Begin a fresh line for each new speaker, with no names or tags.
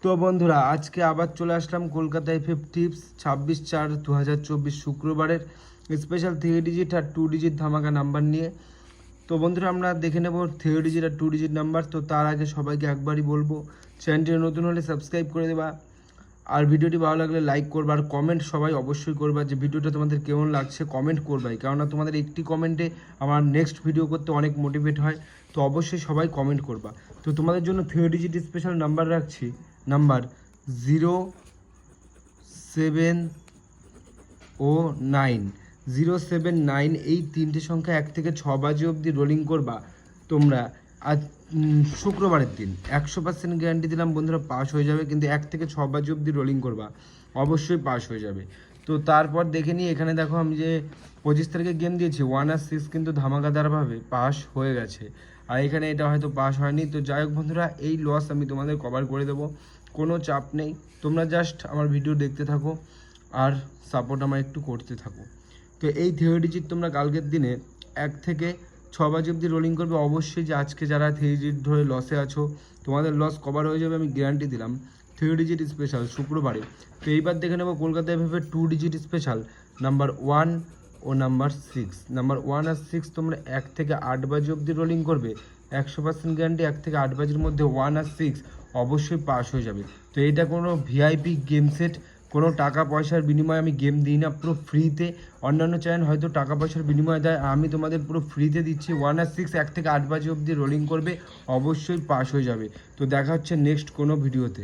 তো বন্ধুরা আজকে আবার চলে আসলাম কলকাতা এফএফ টিপস 26/4/2024 শুক্রবারের স্পেশাল 3 ডিজিট আর 2 ডিজিট ধামাকা নাম্বার নিয়ে। তো বন্ধুরা আমরা দেখে নেব 3 ডিজিট আর 2 ডিজিট নাম্বার। তো তার আগে সবাইকে একবারই বলবো, চ্যানেলটি নতুন হলে সাবস্ক্রাইব করে দেবা, আর ভিডিওটি ভালো লাগলে লাইক করবা, আর কমেন্ট সবাই অবশ্যই করবা যে ভিডিওটা তোমাদের কেমন লাগছে। কমেন্ট করবাই, কেননা তোমাদের একটি কমেন্টে আমার নেক্সট ভিডিও করতে অনেক মোটিভেট হয়। তো অবশ্যই সবাই কমেন্ট করবা। তো তোমাদের জন্য 3 ডিজিট স্পেশাল নাম্বার রাখছি, নাম্বার 079 079। এই তিনটে সংখ্যা 1 থেকে 6 বাজে অবধি রোলিং করবা তোমরা। আজ শুক্রবারের দিন 100% গ্যারান্টি দিলাম বন্ধুরা, পাস হয়ে যাবে। কিন্তু 1 থেকে 6 বাজে অবধি রোলিং করবা, অবশ্যই পাস হয়ে যাবে। তো তারপর দেখে নিই, এখানে দেখো আমি যে 25 তারিখে গেম দিয়েছি 1 আর 6 কিন্তু ধামাকাদারভাবে পাস হয়ে গেছে, আর এখানে এটা হয়তো পাস হয়নি। তো যাই হোক বন্ধুরা, এই লস আমি তোমাদের কভার করে দেবো, কোনো চাপ নেই। তোমরা জাস্ট আমার ভিডিও দেখতে থাকো আর সাপোর্ট আমার একটু করতে থাকো। তো এই 3 ডিজিট তোমরা কালকের দিনে 1 থেকে 6 বাজে অবধি রোলিং করবে। অবশ্যই যে আজকে যারা 3 ডিজিট ধরে লসে আছো, তোমাদের লস কভার হয়ে যাবে, আমি গ্যারান্টি দিলাম। 3 ডিজিট স্পেশাল শুক্রবারে। তো এইবার দেখে নেবো কলকাতা এফএফের 2 ডিজিট স্পেশাল নাম্বার 1 ও নাম্বার 6। নাম্বার 1 আর 6 তোমরা 1 থেকে 8 বাজে অবধি রোলিং করবে, 100% গ্যারান্টি। 1 থেকে 8 বাজের মধ্যে 1 আর 6 অবশ্যই পাস হয়ে যাবে। তো এটা কোনো ভিআইপি গেম সেট, কোনো টাকা পয়সার বিনিময়ে আমি গেম দিই না, পুরো ফ্রিতে। অন্যান্য চ্যানেল হয়তো টাকা পয়সার বিনিময়ে দেয়, আমি তোমাদের পুরো ফ্রিতে দিচ্ছি। 1 আর 6 1 থেকে 8 বাজে অবধি রোলিং করবে, অবশ্যই পাস হয়ে যাবে। তো দেখা হচ্ছে নেক্সট কোনো ভিডিওতে।